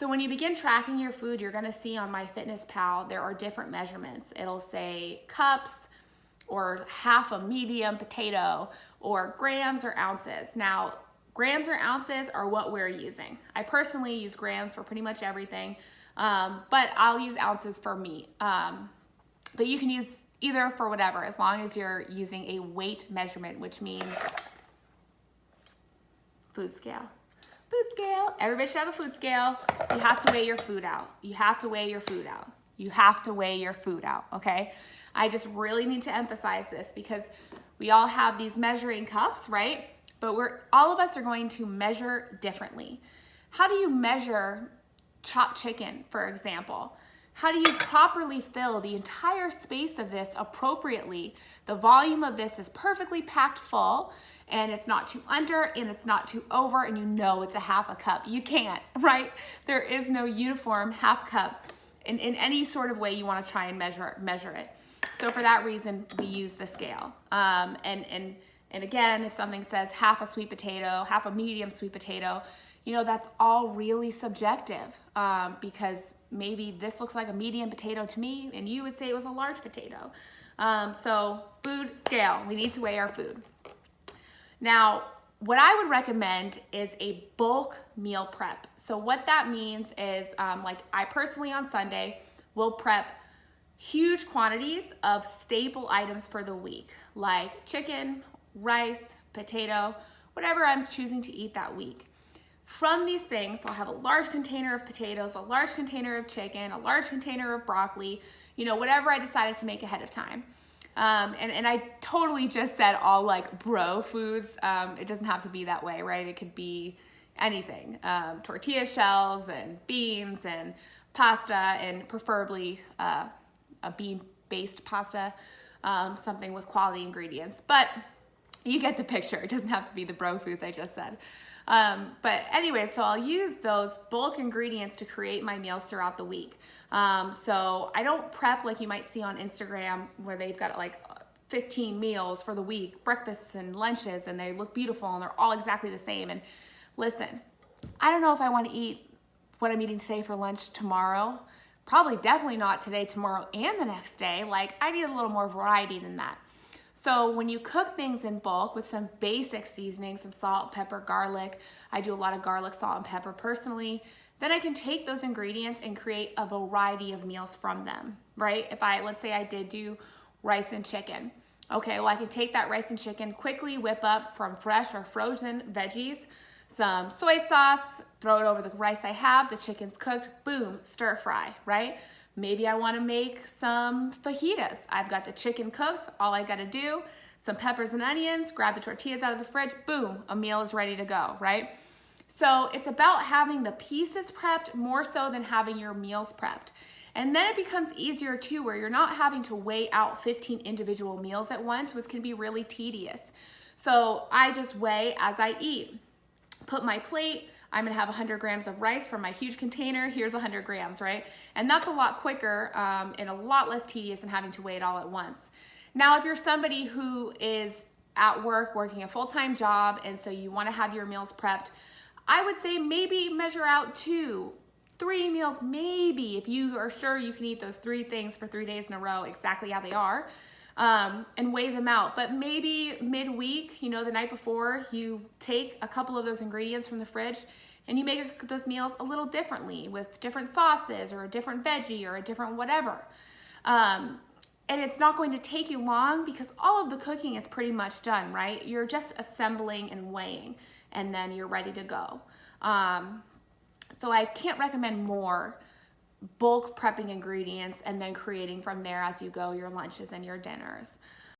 So when you begin tracking your food, you're gonna see on MyFitnessPal, there are different measurements. It'll say cups or half a medium potato or grams or ounces. Now, grams or ounces are what we're using. I personally use grams for pretty much everything, but I'll use ounces for meat. But you can use either for whatever, as long as you're using a weight measurement, which means food scale. Food scale. Everybody should have a food scale. You have to weigh your food out. You have to weigh your food out. You have to weigh your food out, okay? I just really need to emphasize this because we all have these measuring cups, right? But all of us are going to measure differently. How do you measure chopped chicken, for example? How do you properly fill the entire space of this appropriately? The volume of this is perfectly packed full, and it's not too under and it's not too over, and you know it's a half a cup. You can't, right? There is no uniform half cup in any sort of way you want to try and measure it. So for that reason, we use the scale. And again, if something says half a sweet potato, half a medium sweet potato, you know, that's all really subjective, because maybe this looks like a medium potato to me and you would say it was a large potato. So food scale, we need to weigh our food. Now, what I would recommend is a bulk meal prep. So what that means is, like I personally on Sunday will prep huge quantities of staple items for the week, like chicken, rice, potato, whatever I'm choosing to eat that week. From these things, I'll have a large container of potatoes, a large container of chicken, a large container of broccoli, you know, whatever I decided to make ahead of time. And I totally just said all like bro foods. It doesn't have to be that way, right? It could be anything. Tortilla shells and beans and pasta, and preferably a bean-based pasta, something with quality ingredients. But you get the picture. It doesn't have to be the bro foods I just said. But anyway, so I'll use those bulk ingredients to create my meals throughout the week. So I don't prep like you might see on Instagram where they've got like 15 meals for the week, breakfasts and lunches, and they look beautiful and they're all exactly the same. And listen, I don't know if I want to eat what I'm eating today for lunch tomorrow. Probably definitely not today, tomorrow, and the next day. Like, I need a little more variety than that. So when you cook things in bulk with some basic seasoning, some salt, pepper, garlic, I do a lot of garlic, salt, and pepper personally, then I can take those ingredients and create a variety of meals from them, right? Let's say I did do rice and chicken. Okay, well I can take that rice and chicken, quickly whip up from fresh or frozen veggies, some soy sauce, throw it over the rice I have, the chicken's cooked, boom, stir fry, right? Maybe I want to make some fajitas. I've got the chicken cooked, all I got to do, some peppers and onions, grab the tortillas out of the fridge, boom, a meal is ready to go, right? So it's about having the pieces prepped more so than having your meals prepped. And then it becomes easier too, where you're not having to weigh out 15 individual meals at once, which can be really tedious. So I just weigh as I eat. Put my plate, I'm gonna have 100 grams of rice from my huge container, here's 100 grams, right? And that's a lot quicker and a lot less tedious than having to weigh it all at once. Now, if you're somebody who is at work, working a full-time job, and so you wanna have your meals prepped, I would say maybe measure out 2, 3 meals, maybe, if you are sure you can eat those 3 things for 3 days in a row exactly how they are, and weigh them out. But maybe midweek, you know, the night before, you take a couple of those ingredients from the fridge and you make those meals a little differently with different sauces or a different veggie or a different whatever. And it's not going to take you long because all of the cooking is pretty much done, right? You're just assembling and weighing, and then you're ready to go. So I can't recommend more bulk prepping ingredients and then creating from there as you go your lunches and your dinners.